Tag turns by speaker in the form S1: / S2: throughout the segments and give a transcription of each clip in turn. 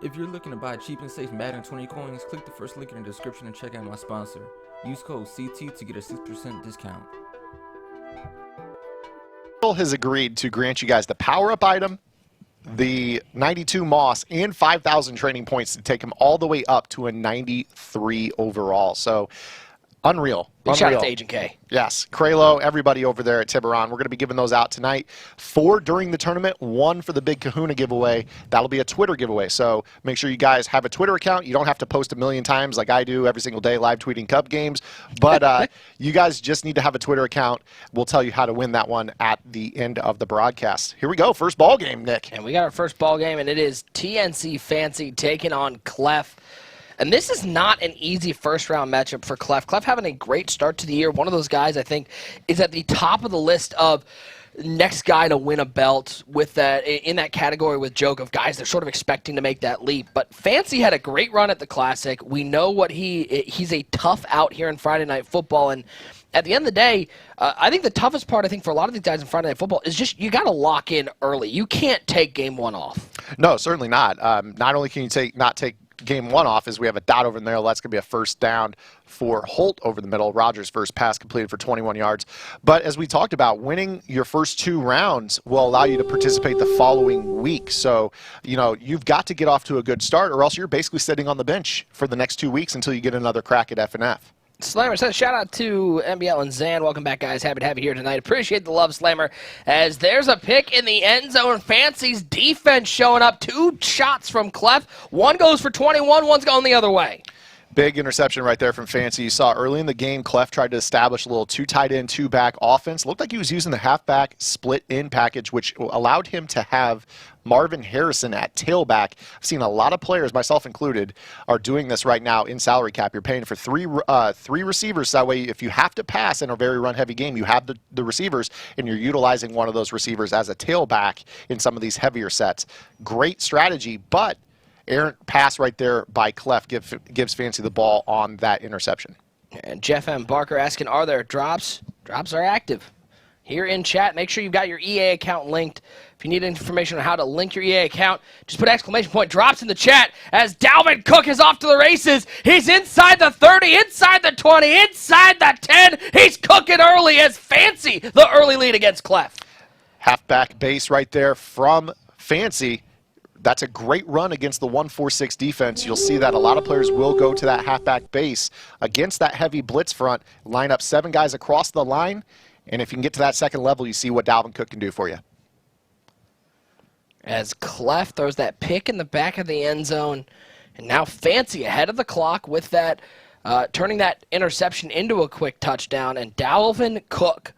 S1: If you're looking to buy cheap and safe Madden 20 coins, click the first link in the description and check out my sponsor. Use code CT to get a 6% discount.
S2: Has agreed to grant you guys the power-up item, the 92 moss, and 5,000 training points to take him all the way up to a 93 overall. So, unreal.
S3: Big shout out to Agent K.
S2: Yes. Kralo, everybody over there at Tiburon. We're going to be giving those out tonight. 4 during the tournament, 1 for the big Kahuna giveaway. That'll be a Twitter giveaway. So make sure you guys have a Twitter account. You don't have to post a million times like I do every single day, live tweeting Cub games. But you guys just need to have a Twitter account. We'll tell you how to win that one at the end of the broadcast. Here we go. First ball game, Nick.
S3: And we got our first ball game, and it is TNC Fancy taking on Clef. And this is not an easy first-round matchup for Clef. Clef having a great start to the year. One of those guys, I think, is at the top of the list of next guy to win a belt with that in that category with Joke of guys they're sort of expecting to make that leap. But Fancy had a great run at the Classic. We know what he's a tough out here in Friday Night Football. And at the end of the day, I think the toughest part, I think, for a lot of these guys in Friday Night Football is just you got to lock in early. You can't take game 1 off.
S2: No, certainly not. Not only can you not take game 1 off, as we have a dot over in there. That's going to be a first down for Holt over the middle. Rogers' first pass completed for 21 yards. But as we talked about, winning your first 2 rounds will allow you to participate the following week. So, you know, you've got to get off to a good start, or else you're basically sitting on the bench for the next 2 weeks until you get another crack at F&F.
S3: Slammer says, shout out to MBL and Zan. Welcome back, guys. Happy to have you here tonight. Appreciate the love, Slammer. As there's a pick in the end zone. Fancy's defense showing up. 2 shots from Clef. 1 goes for 21. 1's going the other way.
S2: Big interception right there from Fancy. You saw early in the game, Clef tried to establish a little 2 tight end, 2 back offense. Looked like he was using the halfback split in package, which allowed him to have Marvin Harrison at tailback. I've seen a lot of players, myself included, are doing this right now in salary cap. You're paying for three receivers. That way, if you have to pass in a very run-heavy game, you have the receivers, and you're utilizing one of those receivers as a tailback in some of these heavier sets. Great strategy, but errant pass right there by Clef gives Fancy the ball on that interception.
S3: And Jeff M. Barker asking, are there drops? Drops are active. Here in chat, make sure you've got your EA account linked. If you need information on how to link your EA account, just put exclamation point drops in the chat as Dalvin Cook is off to the races. He's inside the 30, inside the 20, inside the 10. He's cooking early as Fancy, the early lead against Clef.
S2: Halfback base right there from Fancy. That's a great run against the 1-4-6 defense. You'll see that a lot of players will go to that halfback base against that heavy blitz front, line up 7 guys across the line, and if you can get to that second level, you see what Dalvin Cook can do for you.
S3: As Clef throws that pick in the back of the end zone, and now Fancy ahead of the clock with that, turning that interception into a quick touchdown, and Dalvin Cook.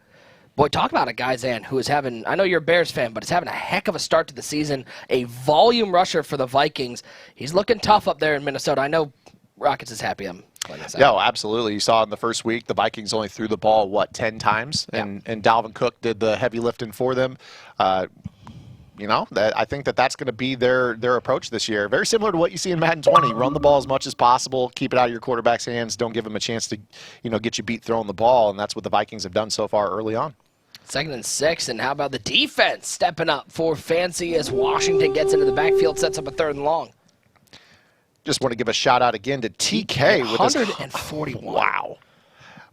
S3: Boy, talk about a guy, Zan, who is having, I know you're a Bears fan, but is having a heck of a start to the season. A volume rusher for the Vikings. He's looking tough up there in Minnesota. I know Rockets is happy I'm playing this out.
S2: Yeah, absolutely. You saw in the first week, the Vikings only threw the ball, 10 times? And Dalvin Cook did the heavy lifting for them. You know, I think that's going to be their approach this year. Very similar to what you see in Madden 20. Run the ball as much as possible. Keep it out of your quarterback's hands. Don't give him a chance to, get you beat throwing the ball. And that's what the Vikings have done so far early on.
S3: 2nd and 6, and how about the defense stepping up for Fancy as Washington gets into the backfield, sets up a 3rd and long.
S2: Just want to give a shout out again to TK with
S3: 141.
S2: Wow.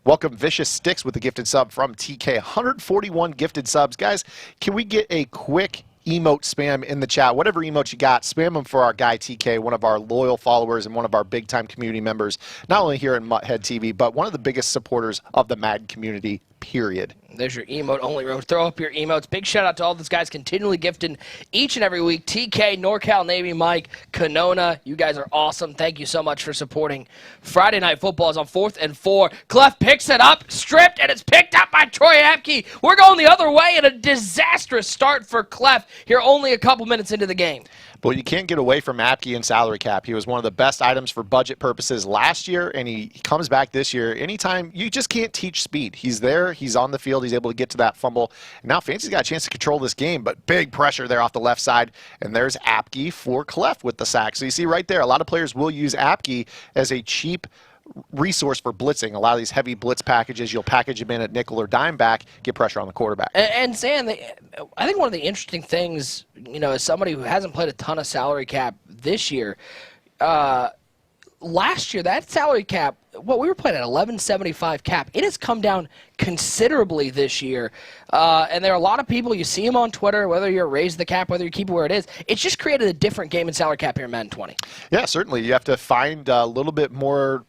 S2: Welcome Vicious Sticks with the gifted sub from TK. 141 gifted subs. Guys, can we get a quick emote spam in the chat? Whatever emote you got, spam them for our guy TK, one of our loyal followers and one of our big-time community members, not only here in MutHead TV, but one of the biggest supporters of the Madden community, period.
S3: There's your emote only room. Throw up your emotes. Big shout out to all those guys continually gifting each and every week. TK, NorCal Navy, Mike, Canona. You guys are awesome. Thank you so much for supporting. Friday Night Football is on 4th and 4. Clef picks it up, stripped, and it's picked up by Troy Apke. We're going the other way in a disastrous start for Clef here only a couple minutes into the game.
S2: Well, you can't get away from Apke and salary cap. He was one of the best items for budget purposes last year, and he comes back this year. Anytime, you just can't teach speed. He's there. He's on the field. He's able to get to that fumble. And now Fancy's got a chance to control this game, but big pressure there off the left side, and there's Apke for Clef with the sack. So you see right there, a lot of players will use Apke as a cheap resource for blitzing. A lot of these heavy blitz packages, you'll package them in at nickel or dime back, get pressure on the quarterback.
S3: And Zan, I think one of the interesting things, as somebody who hasn't played a ton of salary cap this year, last year that salary cap, we were playing at 1175 cap. It has come down considerably this year, and there are a lot of people, you see them on Twitter, whether you're raise the cap, whether you keep it where it is. It's just created a different game in salary cap here in Madden 20.
S2: Yeah, certainly. You have to find a little bit more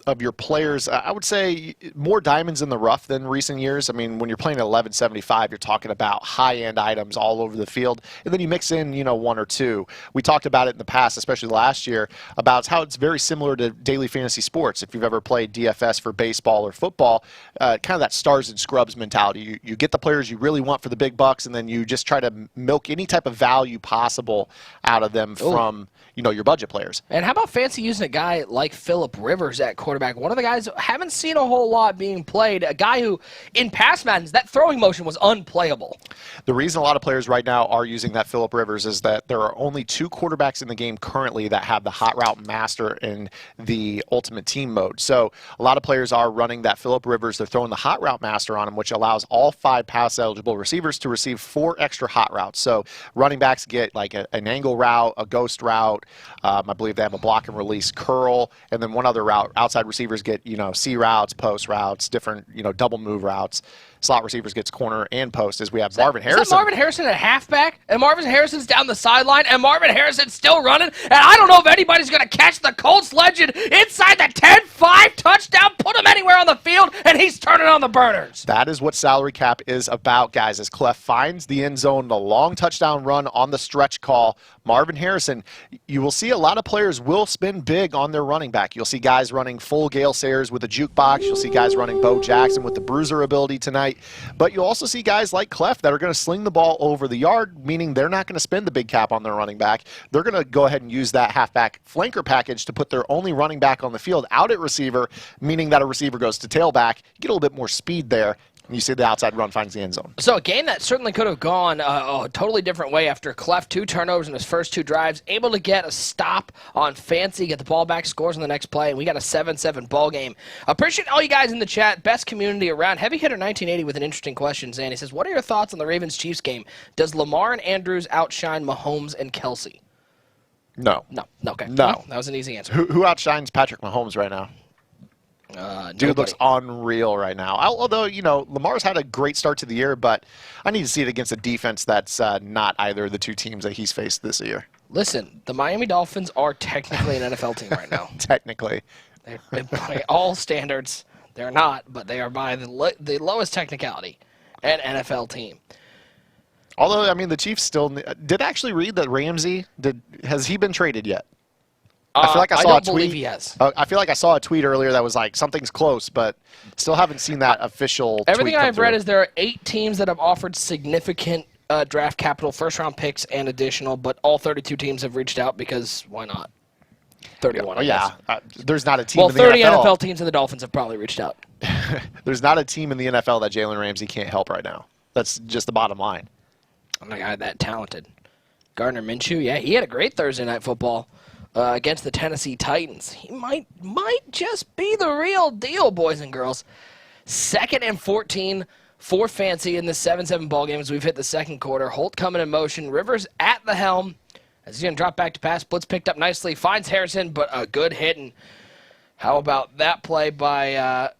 S2: of your players. I would say more diamonds in the rough than recent years. I mean, when you're playing at 1175, you're talking about high-end items all over the field, and then you mix in, one or two. We talked about it in the past, especially last year, about how it's very similar to daily fantasy sports. If you've ever played DFS for baseball or football, kind of that stars and scrubs mentality. You get the players you really want for the big bucks, and then you just try to milk any type of value possible out of them from your budget players.
S3: And how about fancy using a guy like Phillip Rivers at quarterback? One of the guys haven't seen a whole lot being played. A guy who, in past Maddens, that throwing motion was unplayable.
S2: The reason a lot of players right now are using that Phillip Rivers is that there are only 2 quarterbacks in the game currently that have the hot route master in the ultimate team mode. So a lot of players are running that Phillip Rivers. They're throwing the hot route master on him, which allows all 5 pass eligible receivers to receive 4 extra hot routes. So running backs get like an angle route, a ghost route. I believe they have a block and release curl, and then one other route. Outside receivers get, C routes, post routes, different, double move routes. Slot receivers gets corner and post, as we have Marvin Harrison.
S3: Is that Marvin Harrison at halfback? And Marvin Harrison's down the sideline, and Marvin Harrison's still running. And I don't know if anybody's going to catch the Colts legend inside the 10-5 touchdown, put him anywhere on the field, and he's turning on the burners.
S2: That is what salary cap is about, guys, as Clef finds the end zone, the long touchdown run on the stretch call. Marvin Harrison, you will see a lot of players will spin big on their running back. You'll see guys running full Gale Sayers with a jukebox. You'll see guys running Bo Jackson with the bruiser ability tonight. But you'll also see guys like Clef that are going to sling the ball over the yard, meaning they're not going to spend the big cap on their running back. They're going to go ahead and use that halfback flanker package to put their only running back on the field out at receiver, meaning that a receiver goes to tailback. You get a little bit more speed there. You see the outside run finds the end zone.
S3: So a game that certainly could have gone a totally different way after Clef 2 turnovers in his first 2 drives, able to get a stop on Fancy, get the ball back, scores on the next play, and we got a 7-7 ball game. Appreciate all you guys in the chat. Best community around. Heavy Hitter 1980 with an interesting question, Zan. He says, what are your thoughts on the Ravens-Chiefs game? Does Lamar and Andrews outshine Mahomes and Kelsey?
S2: No.
S3: No. Okay.
S2: No.
S3: Well, that was an easy answer.
S2: Who outshines Patrick Mahomes right now? Dude looks unreal right now. Although, Lamar's had a great start to the year, but I need to see it against a defense that's not either of the 2 teams that he's faced this year.
S3: Listen, the Miami Dolphins are technically an NFL team right now.
S2: Technically.
S3: By all standards, they're not, but they are by the lowest technicality an NFL team.
S2: Although, I mean, the Chiefs still did actually read that Ramsey has he been traded yet? I feel like I saw a tweet.
S3: believe he has.
S2: I feel like I saw a tweet earlier that was like something's close, but still haven't seen that official.
S3: Everything I've read
S2: through.
S3: is there are 8 teams that have offered significant draft capital, first-round picks, and additional, but all 32 teams have reached out because why not? 31.
S2: There's not a team.
S3: Well,
S2: in the
S3: 30
S2: NFL.
S3: NFL teams and the Dolphins have probably reached out.
S2: There's not a team in the NFL that Jalen Ramsey can't help right now. That's just the bottom line.
S3: I'm not a guy that talented. Gardner Minshew, yeah, he had a great Thursday Night Football. Against the Tennessee Titans. He might just be the real deal, boys and girls. 2nd and 14 for Fancy in the 7-7 ball game as we've hit the second quarter. Holt coming in motion. Rivers at the helm. As he's going to drop back to pass. Blitz picked up nicely. Finds Harrison, but a good hit. And how about that play by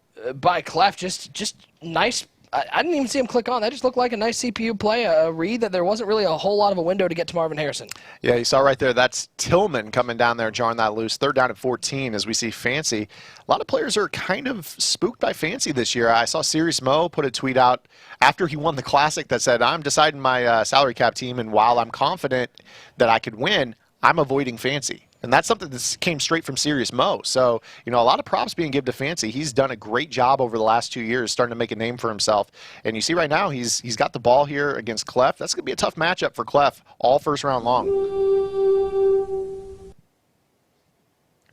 S3: Clef? Just nice. I didn't even see him click on. That just looked like a nice CPU play, a read that there wasn't really a whole lot of a window to get to Marvin Harrison.
S2: Yeah, you saw right there. That's Tillman coming down there, jarring that loose. 3rd down and 14 as we see Fancy. A lot of players are kind of spooked by Fancy this year. I saw Sirius Mo put a tweet out after he won the Classic that said, I'm deciding my salary cap team, and while I'm confident that I could win, I'm avoiding Fancy. And that's something that came straight from Sirius Mo. So, a lot of props being given to Fancy. He's done a great job over the last 2 years, starting to make a name for himself. And you see right now, he's got the ball here against Clef. That's going to be a tough matchup for Clef, all first round long.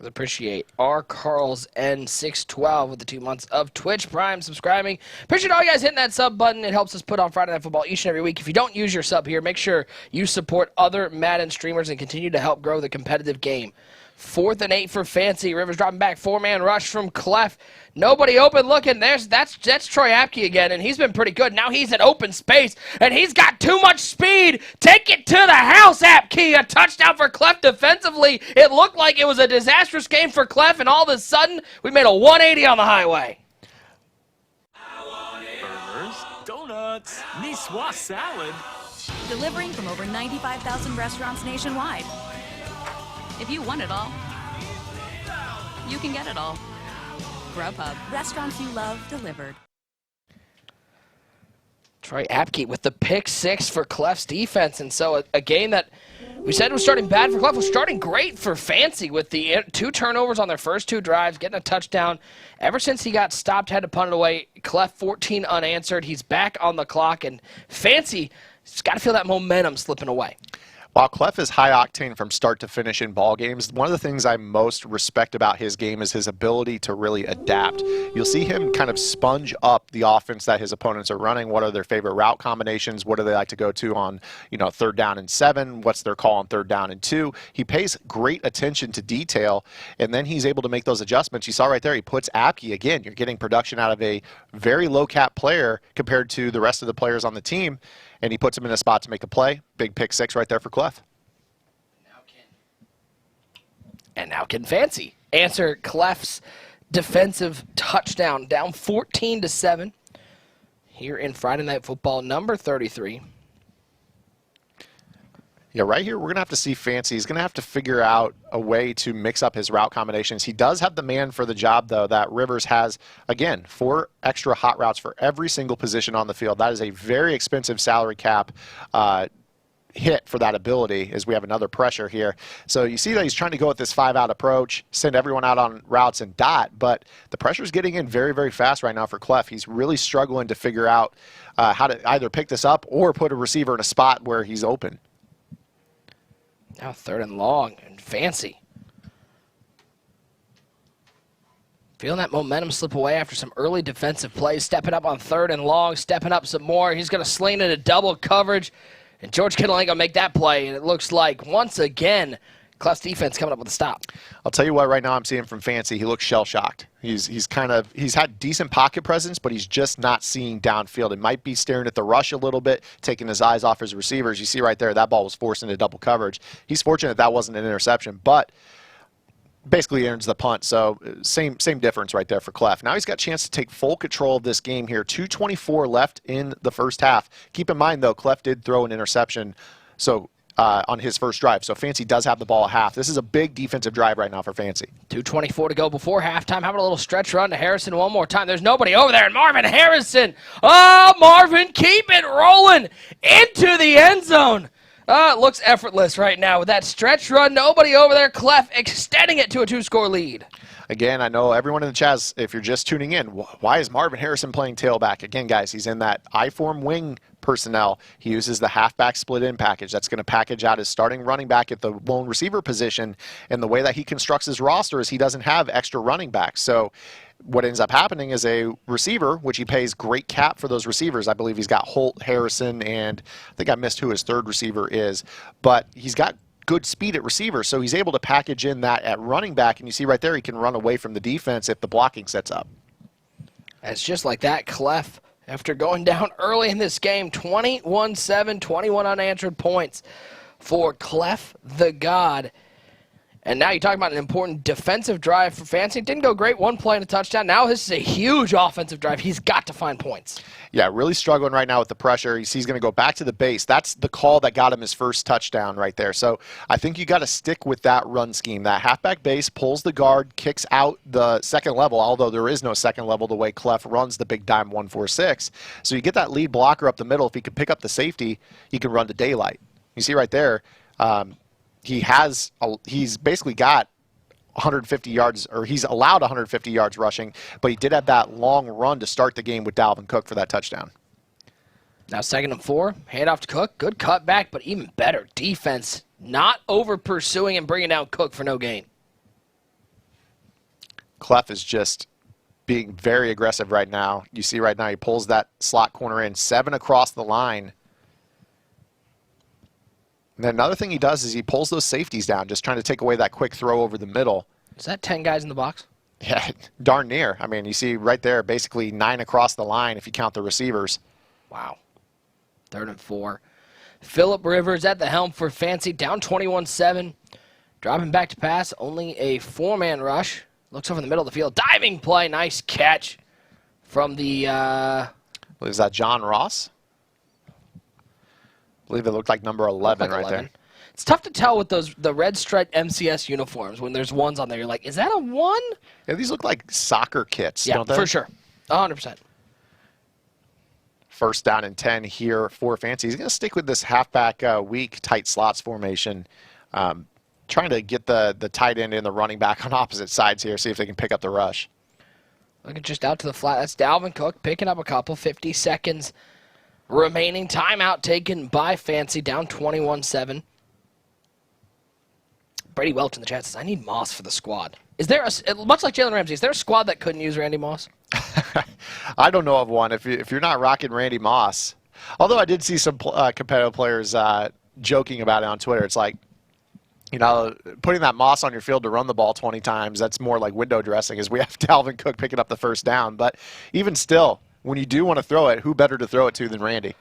S3: Appreciate R. Carl's N612 with the 2 months of Twitch Prime subscribing. Appreciate all you guys hitting that sub button. It helps us put on Friday Night Football each and every week. If you don't use your sub here, make sure you support other Madden streamers and continue to help grow the competitive game. 4th and 8 for Fancy. Rivers dropping back. 4-man rush from Clef. Nobody open looking. That's Troy Apke again, and he's been pretty good. Now he's in open space, and he's got too much speed. Take it to the house, Apke. A touchdown for Clef defensively. It looked like it was a disastrous game for Clef, and all of a sudden, we made a 180 on the highway.
S4: Burgers, donuts, Niçoise salad.
S5: Delivering from over 95,000 restaurants nationwide. If you want it all, you can get it all. GrubHub, restaurants you love delivered.
S3: Troy Apke with the pick 6 for Clef's defense. And so a game that we said was starting bad for Clef was starting great for Fancy with the 2 turnovers on their first 2 drives, getting a touchdown. Ever since he got stopped, had to punt it away. Clef 14 unanswered. He's back on the clock, and Fancy's got to feel that momentum slipping away.
S2: While Clef is high octane from start to finish in ball games, one of the things I most respect about his game is his ability to really adapt. You'll see him kind of sponge up the offense that his opponents are running. What are their favorite route combinations? What do they like to go to on, 3rd down and 7? What's their call on 3rd down and 2? He pays great attention to detail, and then he's able to make those adjustments. You saw right there, he puts Apke again. You're getting production out of a very low cap player compared to the rest of the players on the team. And he puts him in a spot to make a play. Big pick 6 right there for Clef.
S3: Now can Fancy answer Clef's defensive touchdown, down 14-7 here in Friday Night Football number 33.
S2: Yeah, right here, we're going to have to see Fancy. He's going to have to figure out a way to mix up his route combinations. He does have the man for the job, though, that Rivers has, again, 4 extra hot routes for every single position on the field. That is a very expensive salary cap hit for that ability, as we have another pressure here. So you see that he's trying to go with this 5-out approach, send everyone out on routes and dot, but the pressure's getting in very, very fast right now for Clef. He's really struggling to figure out how to either pick this up or put a receiver in a spot where he's open.
S3: Now 3rd and long, and Fancy feeling that momentum slip away after some early defensive plays, stepping up on 3rd and long, stepping up some more. He's going to sling into double coverage, and George Kittle ain't going to make that play, and it looks like, once again, Clef's defense coming up with a stop.
S2: I'll tell you what, right now I'm seeing from Fancy, he looks shell-shocked. He's had decent pocket presence, but he's just not seeing downfield. It might be staring at the rush a little bit, taking his eyes off his receivers. You see right there, that ball was forced into double coverage. He's fortunate that wasn't an interception, but basically earns the punt. So same difference right there for Clef. Now he's got a chance to take full control of this game here. 2:24 left in the first half. Keep in mind, though, Clef did throw an interception on his first drive. So Fancy does have the ball at half. This is a big defensive drive right now for Fancy.
S3: 2:24 to go before halftime. How about a little stretch run to Harrison one more time? There's nobody over there, and Marvin Harrison. Oh, Marvin, keep it rolling into the end zone. It looks effortless right now with that stretch run. Nobody over there. Clef extending it to a 2-score lead.
S2: Again, I know everyone in the chat, if you're just tuning in, why is Marvin Harrison playing tailback? Again, guys, he's in that I-form wing personnel. He uses the halfback split-in package. That's going to package out his starting running back at the lone receiver position. And the way that he constructs his roster is he doesn't have extra running backs. So what ends up happening is a receiver, which he pays great cap for those receivers. I believe he's got Holt, Harrison, and I think I missed who his 3rd receiver is. But he's got good speed at receiver, so he's able to package in that at running back. And you see right there, he can run away from the defense if the blocking sets up.
S3: It's just like that, Clef, after going down early in this game, 21-7, 21 unanswered points for CleffTheGod. And now you're talking about an important defensive drive for Fancy. Didn't go great, 1 play and a touchdown. Now this is a huge offensive drive. He's got to find points.
S2: Yeah, really struggling right now with the pressure. He's going to go back to the base. That's the call that got him his first touchdown right there. So I think you got to stick with that run scheme. That halfback base pulls the guard, kicks out the second level, although there is no second level the way Clef runs the big dime 1-4-6. So you get that lead blocker up the middle. If he can pick up the safety, he can run to daylight. You see right there, he's basically got 150 yards, or he's allowed 150 yards rushing, but he did have that long run to start the game with Dalvin Cook for that touchdown.
S3: Now 2nd and 4, hand off to Cook. Good cutback, but even better defense, not over pursuing and bringing down Cook for no gain.
S2: Clef is just being very aggressive right now. You see right now he pulls that slot corner in, 7 across the line. And then another thing he does is he pulls those safeties down, just trying to take away that quick throw over the middle.
S3: Is that 10 guys in the box?
S2: Yeah, darn near. I mean, you see right there, basically 9 across the line if you count the receivers.
S3: Wow. 3rd and 4. Phillip Rivers at the helm for Fancy, down 21-7. Dropping back to pass, only a 4-man rush. Looks over the middle of the field. Diving play, nice catch from the...
S2: Is that John Ross? I believe it looked like number 11 right 11. There.
S3: It's tough to tell with the red striped MCS uniforms when there's ones on there. You're like, is that a 1?
S2: Yeah, these look like soccer kits,
S3: yeah,
S2: don't they?
S3: For sure. 100%.
S2: 1st down and 10 here for Fancy. He's going to stick with this halfback weak tight slots formation, trying to get the tight end and the running back on opposite sides here, see if they can pick up the rush.
S3: Looking just out to the flat. That's Dalvin Cook picking up a couple. 50 seconds remaining. Timeout taken by Fancy, down 21-7. Brady Welch in the chat says, I need Moss for the squad. Is there, much like Jalen Ramsey, is there a squad that couldn't use Randy Moss?
S2: I don't know of one. If you're not rocking Randy Moss, although I did see some competitive players joking about it on Twitter. It's like, you know, putting that Moss on your field to run the ball 20 times, that's more like window dressing, as we have Dalvin Cook picking up the 1st down. But even still, when you do want to throw it, who better to throw it to than Randy?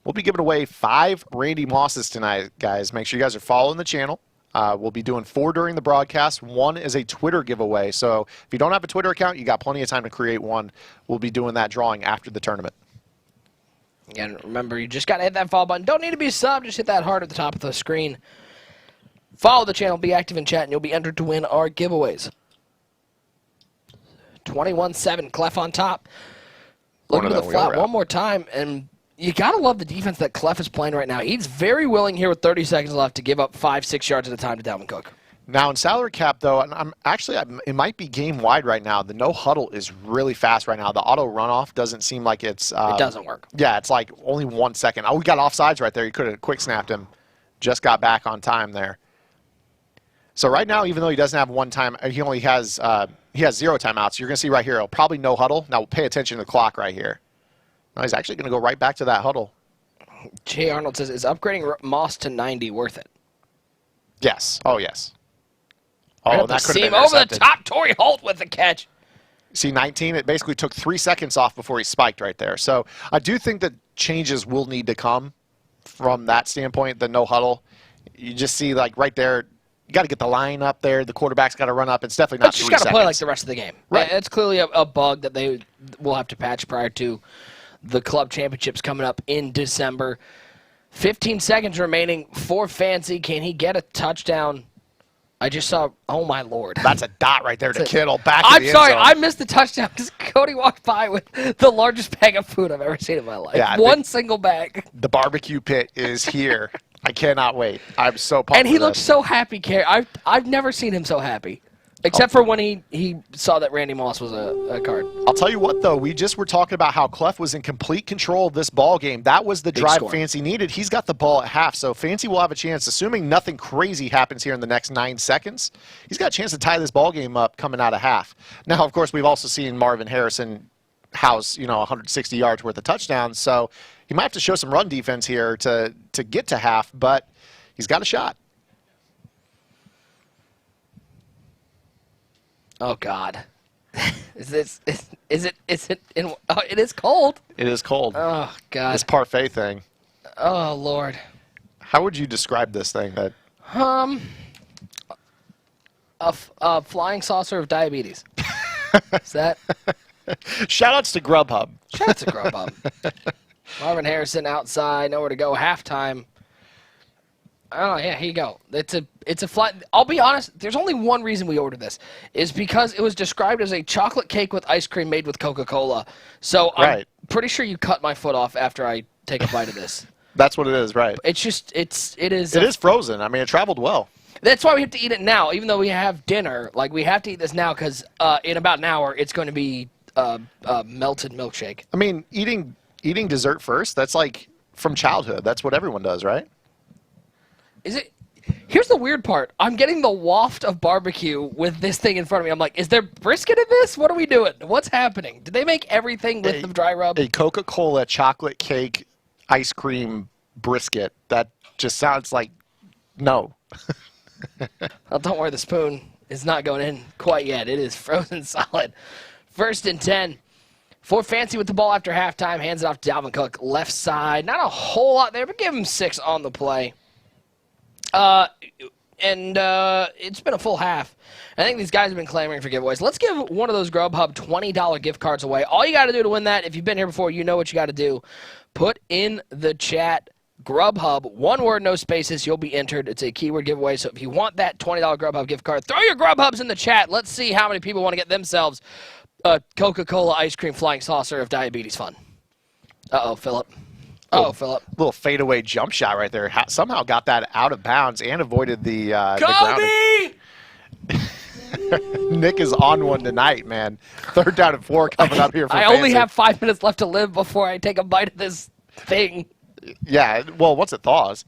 S2: We'll be giving away 5 Randy Mosses tonight, guys. Make sure you guys are following the channel. We'll be doing 4 during the broadcast. 1 is a Twitter giveaway. So if you don't have a Twitter account, you got plenty of time to create one. We'll be doing that drawing after the tournament.
S3: Again, remember, you just got to hit that follow button. Don't need to be a sub. Just hit that heart at the top of the screen. Follow the channel. Be active in chat, and you'll be entered to win our giveaways. 21-7. Clef on top. Looking to the flat one more time, and you got to love the defense that Clef is playing right now. He's very willing here with 30 seconds left to give up 5-6 yards at a time to Dalvin Cook.
S2: Now, in salary cap, though, it might be game wide right now. The no huddle is really fast right now. The auto runoff doesn't seem like it's...
S3: it doesn't work.
S2: Yeah, it's like only 1 second. Oh, we got offsides right there. You could have quick snapped him. Just got back on time there. So right now, even though he doesn't have one time, he only has 0 timeouts. You're going to see right here, he'll probably no huddle. Now, pay attention to the clock right here. Now, he's actually going to go right back to that huddle.
S3: Jay Arnold says, is upgrading Moss to 90 worth it?
S2: Yes. Oh, yes.
S3: Oh, that could have been over the top. Torrey Holt with the catch.
S2: See, 19, it basically took 3 seconds off before he spiked right there. So I do think that changes will need to come from that standpoint, the no huddle. You just see, like, right there, you got to get the line up there. The quarterback's got to run up. It's definitely not 3 seconds.
S3: Just got to play like the rest of the game.
S2: Right.
S3: It's clearly a bug that they will have to patch prior to the club championships coming up in December. 15 seconds remaining for Fancy. Can he get a touchdown? I just saw, oh, my Lord.
S2: That's a dot right there to Kittle. Back
S3: I'm
S2: to the
S3: sorry,
S2: end zone.
S3: I missed the touchdown because Cody walked by with the largest bag of food I've ever seen in my life.
S2: Yeah,
S3: one single bag.
S2: The barbecue pit is here. I cannot wait. I'm so pumped.
S3: And he looked so happy, I've never seen him so happy. Except for when he saw that Randy Moss was a card.
S2: I'll tell you what, though. We just were talking about how Clef was in complete control of this ball game. That was the drive Fancy needed. He's got the ball at half, so Fancy will have a chance, assuming nothing crazy happens here in the next 9 seconds. He's got a chance to tie this ball game up coming out of half. Now, of course, we've also seen Marvin Harrison house, 160 yards worth of touchdowns, so he might have to show some run defense here to get to half, but he's got a shot.
S3: Oh God, is it in? Oh, it is cold.
S2: It is cold.
S3: Oh God,
S2: this parfait thing.
S3: Oh Lord,
S2: how would you describe this thing? That
S3: a flying saucer of diabetes. Is that?
S2: Shoutouts to GrubHub.
S3: Shoutouts to GrubHub. Marvin Harrison outside, nowhere to go. Halftime. Oh yeah, here you go. It's a flat. I'll be honest. There's only one reason we ordered this, is because it was described as a chocolate cake with ice cream made with Coca-Cola. So I'm pretty sure you cut my foot off after I take a bite of this.
S2: That's what it is, right?
S3: It's just it is.
S2: It is frozen. I mean, it traveled well.
S3: That's why we have to eat it now, even though we have dinner. Like we have to eat this now because in about an hour it's going to be melted milkshake.
S2: I mean, eating dessert first. That's like from childhood. That's what everyone does, right?
S3: Is it? Here's the weird part. I'm getting the waft of barbecue with this thing in front of me. I'm like, is there brisket in this? What are we doing? What's happening? Did they make everything with the dry rub?
S2: A Coca-Cola chocolate cake ice cream brisket. That just sounds like no.
S3: Well, don't worry, the spoon is not going in quite yet. It is frozen solid. 1st and 10. For Fancy with the ball after halftime, hands it off to Dalvin Cook, left side. Not a whole lot there, but give him 6 on the play. It's been a full half. I think these guys have been clamoring for giveaways. Let's give one of those GrubHub $20 gift cards away. All you got to do to win that, if you've been here before, you know what you got to do. Put in the chat GrubHub, one word, no spaces. You'll be entered. It's a keyword giveaway. So if you want that $20 GrubHub gift card, throw your GrubHubs in the chat. Let's see how many people want to get themselves a Coca-Cola ice cream flying saucer of diabetes fun. Uh-oh, Philip. Oh, Philip.
S2: Little fadeaway jump shot right there. Somehow got that out of bounds and avoided the
S3: Kobe!
S2: Nick is on one tonight, man. 3rd down and 4 coming up here for
S3: I
S2: Fancy.
S3: only have 5 minutes left to live before I take a bite of this thing.
S2: Yeah, well, once it thaws.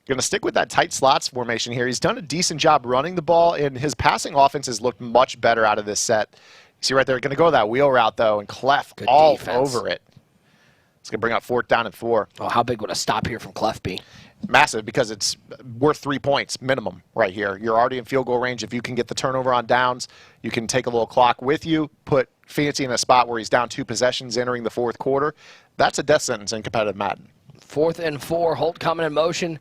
S2: Going to stick with that tight slots formation here. He's done a decent job running the ball, and his passing offense has looked much better out of this set. You see right there, going to go that wheel route, though, and Clef
S3: Good
S2: all
S3: defense.
S2: over it. It's going to bring up 4th down and 4.
S3: Oh, how big would a stop here from Clef be?
S2: Massive, because it's worth 3 points minimum right here. You're already in field goal range. If you can get the turnover on downs, you can take a little clock with you, put Fancy in a spot where he's down 2 possessions entering the 4th quarter. That's a death sentence in competitive Madden.
S3: 4th and 4, Holt coming in motion.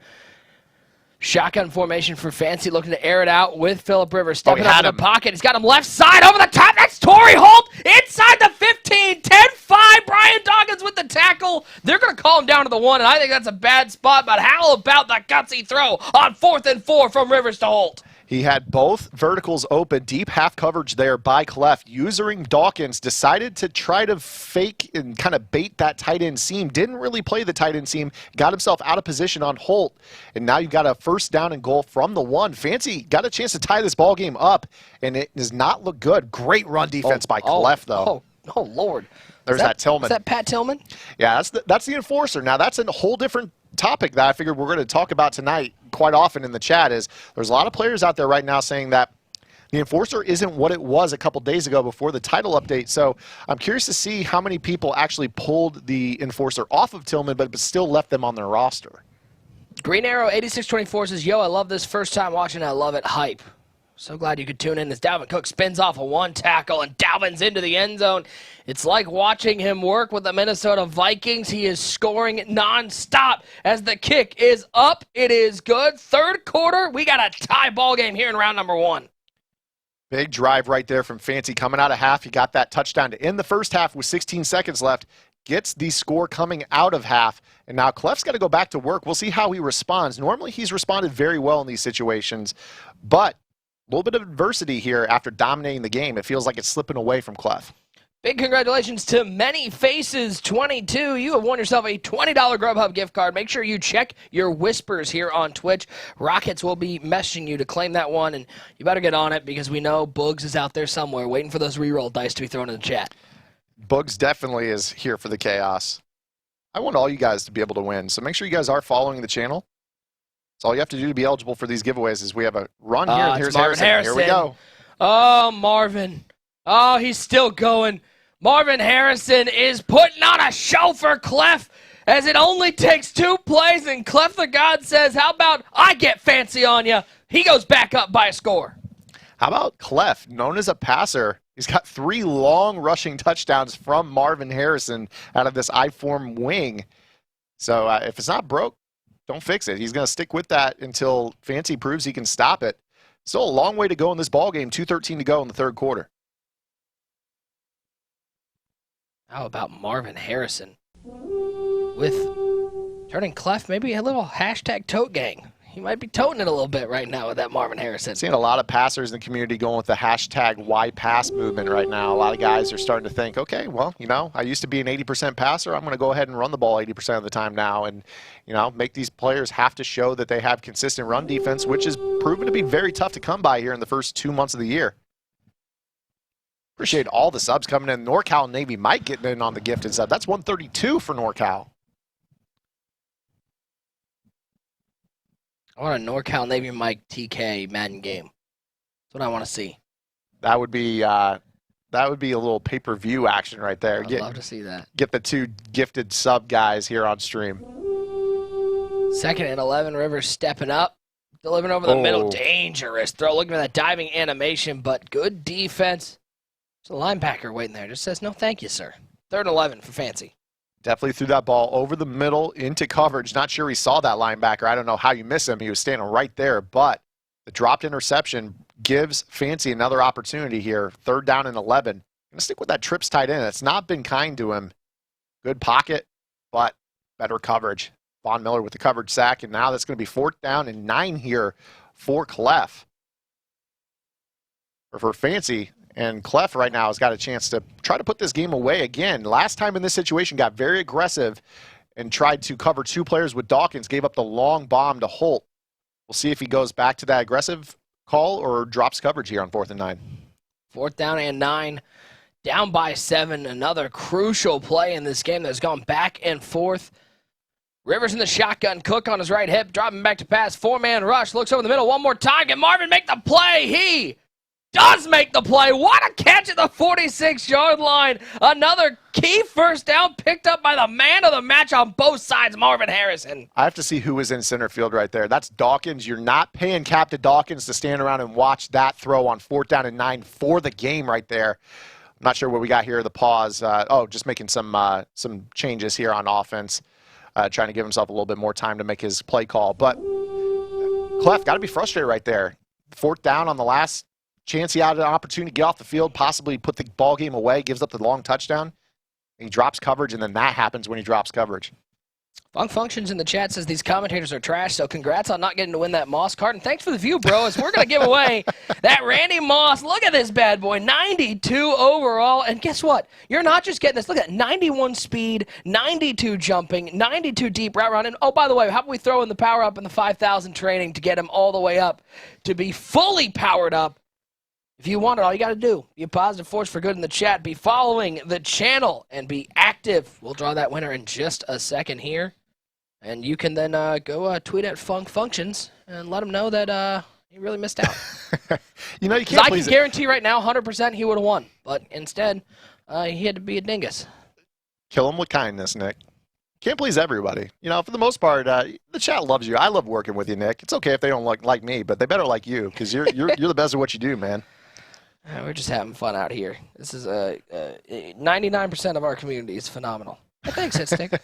S3: Shotgun formation for Fancy, looking to air it out with Phillip Rivers. Stepping up in the pocket. He's got him left side over the top. That's Torrey Holt inside the 15. 10-5. Brian Dawkins with the tackle. They're going to call him down to the 1, and I think that's a bad spot. But how about the gutsy throw on 4th and 4 from Rivers to Holt?
S2: He had both verticals open, deep half coverage there by Clef. Using Dawkins, decided to try to fake and kind of bait that tight end seam. Didn't really play the tight end seam. Got himself out of position on Holt. And now you've got a 1st down and goal from the 1. Fancy got a chance to tie this ball game up, and it does not look good. Great run defense by Clef, though.
S3: Oh, Lord.
S2: There's that Tillman.
S3: Is that Pat Tillman?
S2: Yeah, that's the enforcer. Now, that's a whole different topic that I figured we're going to talk about tonight quite often in the chat. Is there's a lot of players out there right now saying that the enforcer isn't what it was a couple days ago before the title update. So I'm curious to see how many people actually pulled the enforcer off of Tillman but still left them on their roster.
S3: Green Arrow 8624 says, yo, I love this, first time watching. I love it. Hype. So glad you could tune in as Dalvin Cook spins off a 1 tackle and Dalvin's into the end zone. It's like watching him work with the Minnesota Vikings. He is scoring nonstop as the kick is up. It is good. 3rd quarter, we got a tie ball game here in round number 1.
S2: Big drive right there from Fancy coming out of half. He got that touchdown to end the first half with 16 seconds left. Gets the score coming out of half. And now Clef's got to go back to work. We'll see how he responds. Normally he's responded very well in these situations, but a little bit of adversity here after dominating the game. It feels like it's slipping away from Clef.
S3: Big congratulations to Many Faces 22. You have won yourself a $20 GrubHub gift card. Make sure you check your whispers here on Twitch. Rockets will be messaging you to claim that one, and you better get on it because we know Boogs is out there somewhere waiting for those reroll dice to be thrown in the chat.
S2: Bugs definitely is here for the chaos. I want all you guys to be able to win, so make sure you guys are following the channel. That's all you have to do to be eligible for these giveaways is we have a run here, and here's
S3: Marvin
S2: Harrison. Here we go.
S3: Oh, Marvin. Oh, he's still going. Marvin Harrison is putting on a show for Clef as it only takes 2 plays, and CleffTheGod says, how about I get fancy on you? He goes back up by a score.
S2: How about Clef, known as a passer? He's got 3 long rushing touchdowns from Marvin Harrison out of this I-form wing. So if it's not broke, don't fix it. He's going to stick with that until Fancy proves he can stop it. Still a long way to go in this ballgame. 2:13 to go in the 3rd quarter.
S3: How about Marvin Harrison with turning Clef maybe a little hashtag tote gang? He might be toting it a little bit right now with that Marvin Harrison.
S2: Seeing a lot of passers in the community going with the hashtag YPass movement right now. A lot of guys are starting to think, okay, well, you know, I used to be an 80% passer. I'm going to go ahead and run the ball 80% of the time now and, you know, make these players have to show that they have consistent run defense, which is proven to be very tough to come by here in the first 2 months of the year. Appreciate all the subs coming in. NorCal Navy Mike getting in on the gifted sub. That's 132 for NorCal.
S3: I want a NorCal Navy Mike TK Madden game. That's what I want to see.
S2: That would be a little pay-per-view action right there.
S3: I'd love to see that.
S2: Get the 2 gifted sub guys here on stream.
S3: 2nd and 11, Rivers stepping up. Delivering over the middle. Dangerous throw. Looking for that diving animation, but good defense. There's a linebacker waiting there. Just says, no thank you, sir. 3rd and 11 for Fancy.
S2: Definitely threw that ball over the middle into coverage. Not sure he saw that linebacker. I don't know how you miss him. He was standing right there, but the dropped interception gives Fancy another opportunity here. 3rd down and 11. Going to stick with that trips tight end. It's not been kind to him. Good pocket, but better coverage. Von Miller with the coverage sack, and now that's going to be 4th down and 9 here for Clef. Or for Fancy, and Clef right now has got a chance to try to put this game away again. Last time in this situation, got very aggressive and tried to cover 2 players with Dawkins, gave up the long bomb to Holt. We'll see if he goes back to that aggressive call or drops coverage here on 4th and 9.
S3: 4th down and 9. Down by 7. Another crucial play in this game that's gone back and forth. Rivers in the shotgun. Cook on his right hip. Dropping back to pass. 4-man rush. Looks over the middle one more time. Can Marvin make the play? He does make the play. What a catch at the 46-yard line. Another key 1st down picked up by the man of the match on both sides, Marvin Harrison.
S2: I have to see who was in center field right there. That's Dawkins. You're not paying Captain Dawkins to stand around and watch that throw on 4th down and 9 for the game right there. I'm not sure what we got here, the pause. Just making some changes here on offense. Trying to give himself a little bit more time to make his play call. But Clef got to be frustrated right there. 4th down on the last chance he had an opportunity to get off the field, possibly put the ball game away, gives up the long touchdown. He drops coverage, and then that happens when he drops coverage.
S3: Funk Functions in the chat says these commentators are trash, so congrats on not getting to win that Moss card. And thanks for the view, bro, as we're going to give away that Randy Moss. Look at this bad boy, 92 overall. And guess what? You're not just getting this. Look at that, 91 speed, 92 jumping, 92 deep route run. And, oh, by the way, how about we throw in the power up in the 5,000 training to get him all the way up to be fully powered up? If you want it, all you got to do, be a positive force for good in the chat, be following the channel, and be active. We'll draw that winner in just a second here. And you can then go tweet at Funk Functions and let him know that he really missed out.
S2: You know, you can't
S3: I can guarantee right now 100% he would have won. But instead, he had to be a dingus.
S2: Kill him with kindness, Nick. Can't please everybody. You know, for the most part, the chat loves you. I love working with you, Nick. It's okay if they don't like me, but they better like you because you're the best at what you do, man.
S3: We're just having fun out here. This is 99% of our community is phenomenal. Thanks, Hitstick.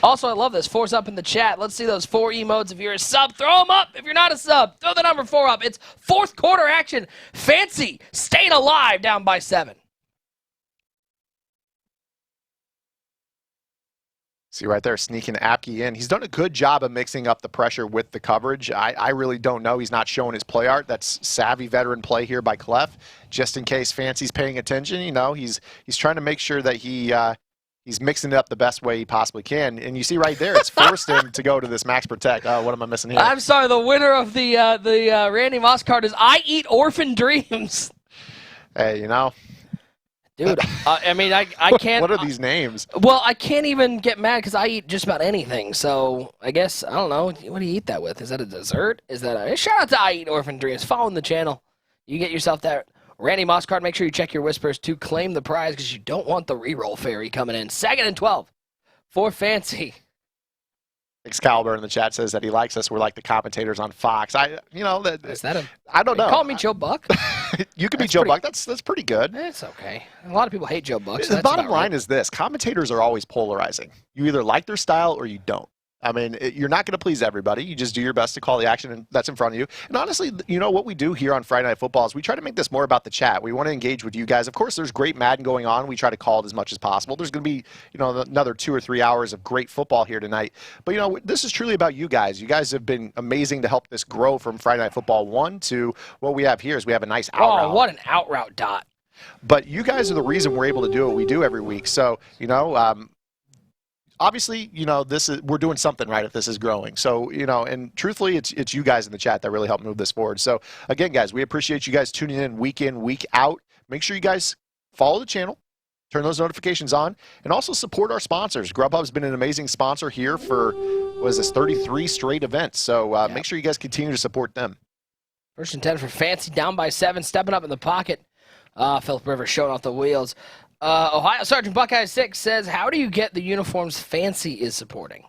S3: Also, I love this. 4's up in the chat. Let's see those 4 emotes. If you're a sub, throw them up. If you're not a sub, throw the number 4 up. It's 4th quarter action. Fancy staying alive down by 7.
S2: See right there, sneaking Apke in. He's done a good job of mixing up the pressure with the coverage. I really don't know. He's not showing his play art. That's savvy veteran play here by Clef. Just in case Fancy's paying attention, you know, he's trying to make sure that he's mixing it up the best way he possibly can. And you see right there, it's forced him to go to this max protect. Oh, what am I missing here?
S3: I'm sorry, the winner of the Randy Moss card is I Eat Orphan Dreams.
S2: Hey, you know.
S3: Dude, I mean, I can't.
S2: What are these names?
S3: Well, I can't even get mad because I eat just about anything. So I guess, I don't know. What do you eat that with? Is that a dessert? Is that a... Shout out to I Eat Orphan Dreams. Follow the channel. You get yourself that Randy Moss card. Make sure you check your whispers to claim the prize because you don't want the reroll fairy coming in. 2nd and 12 for Fancy.
S2: Excalibur in the chat says that he likes us. We're like the commentators on Fox. I don't know.
S3: Call me Joe Buck.
S2: You could be Joe Buck. That's pretty good.
S3: It's okay. A lot of people hate Joe Buck.
S2: The bottom line is this: commentators are always polarizing. You either like their style or you don't. I mean, you're not going to please everybody. You just do your best to call the action that's in front of you. And honestly, you know, what we do here on Friday Night Football is we try to make this more about the chat. We want to engage with you guys. Of course, there's great Madden going on. We try to call it as much as possible. There's going to be, you know, another 2 or 3 hours of great football here tonight. But, you know, this is truly about you guys. You guys have been amazing to help this grow from Friday Night Football 1 to what we have here is we have a nice out route.
S3: Oh, what an out route dot.
S2: But you guys are the reason we're able to do what we do every week. So, you know, obviously, you know, we're doing something right if this is growing. So, you know, and truthfully, it's you guys in the chat that really help move this forward. So, again, guys, we appreciate you guys tuning in, week out. Make sure you guys follow the channel, turn those notifications on, and also support our sponsors. GrubHub's been an amazing sponsor here for, what is this, 33 straight events. So, make sure you guys continue to support them.
S3: 1st and 10 for Fancy, down by 7, stepping up in the pocket. Philip Rivers showing off the wheels. Ohio Sergeant Buckeye 6 says, how do you get the uniforms Fancy is supporting?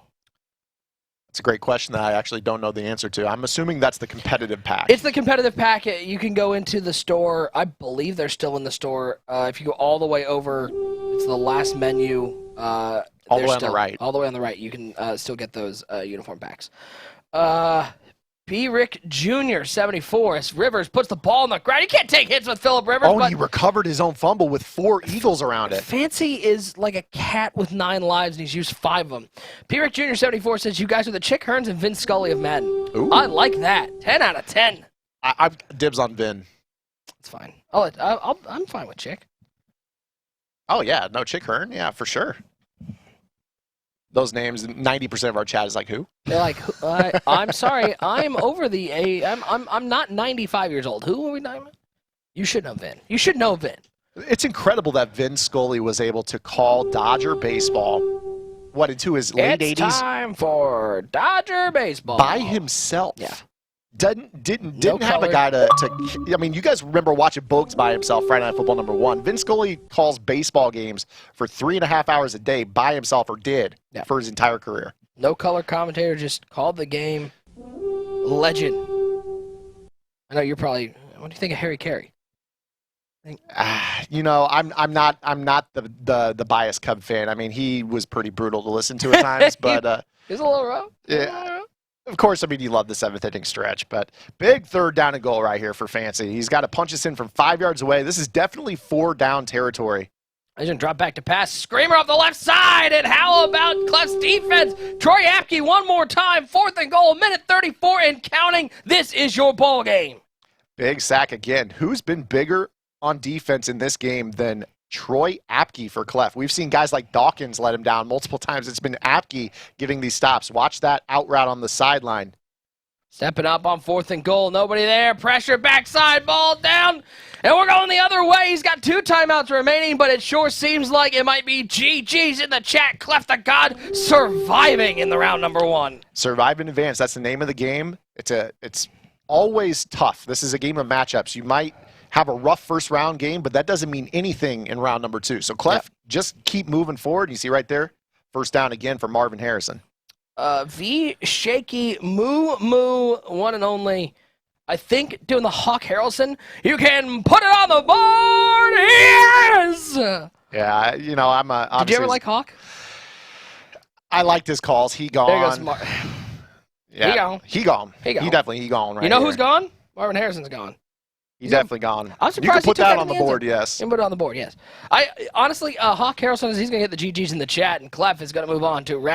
S2: It's a great question that I actually don't know the answer to. I'm assuming that's the competitive pack.
S3: It's the competitive packet. You can go into the store. I believe they're still in the store. If you go all the way over, it's the last menu.
S2: All the way on the right.
S3: All the way on the right. You can still get those uniform packs. B. Rick Jr. 74. As Rivers puts the ball on the ground. You can't take hits with Phillip Rivers.
S2: Oh, and he recovered his own fumble with 4 Eagles around it.
S3: Fancy is like a cat with 9 lives, and he's used 5 of them. P. Rick Jr. 74 says, you guys are the Chick Hearns and Vin Scully of Madden.
S2: Ooh.
S3: I like that. 10 out of 10.
S2: I'm dibs on Vin.
S3: It's fine. I'm fine with Chick.
S2: Oh, yeah. No, Chick Hearn. Yeah, for sure. Those names, 90% of our chat is like, who?
S3: They're like, I'm sorry, I'm over the age. I'm not 95 years old. Who are we talking about? You should know Vin. You should know Vin.
S2: It's incredible that Vin Scully was able to call Dodger baseball, into his late 80s?
S3: It's time for Dodger baseball.
S2: By himself.
S3: Yeah.
S2: Didn't
S3: No
S2: have a
S3: color.
S2: guy to. I mean, you guys remember watching Bogues by himself, Friday Night Football #1. Vin Scully calls baseball games for 3.5 hours a day by himself, or did, for his entire career.
S3: No color commentator, just called the game. Legend. I know you're probably. What do you think of Harry Carey?
S2: You know, I'm not the biased Cub fan. I mean, he was pretty brutal to listen to at times, but
S3: He's a little rough.
S2: yeah. Of course, I mean, you love the 7th inning stretch, but big 3rd down and goal right here for Fancy. He's got to punch us in from 5 yards away. This is definitely 4 down territory.
S3: He's going to drop back to pass. Screamer off the left side. And how about Clef's defense? Troy Apke one more time. 4th and goal, minute 34 and counting. This is your ball game.
S2: Big sack again. Who's been bigger on defense in this game than Troy Apke for Clef? We've seen guys like Dawkins let him down multiple times. It's been Apke getting these stops. Watch that out route on the sideline.
S3: Stepping up on 4th and goal. Nobody there. Pressure backside. Ball down. And we're going the other way. He's got 2 timeouts remaining, but it sure seems like it might be GG's in the chat. CleffTheGod surviving in the round #1.
S2: Survive in advance. That's the name of the game. It's always tough. This is a game of matchups. You might have a rough first round game, but that doesn't mean anything in round #2. So Clef, just keep moving forward. You see right there, 1st down again for Marvin Harrison.
S3: V Shaky Moo one and only. I think doing the Hawk Harrelson. You can put it on the board. Yes.
S2: Yeah, you know, I'm a.
S3: Did you ever like Hawk?
S2: I liked his calls. He gone.
S3: There goes
S2: Yeah, he gone. He definitely gone. Right.
S3: You know
S2: here.
S3: who's gone? Marvin Harrison's gone.
S2: He's definitely gone.
S3: I'm
S2: You
S3: surprised
S2: can put
S3: he took
S2: that
S3: that
S2: on
S3: in
S2: the
S3: the
S2: board.
S3: answer.
S2: Yes.
S3: You can put it on the board. Yes. I honestly, Hawk Harrelson is he's going to get the GGs in the chat, and Clef is going to move on to round.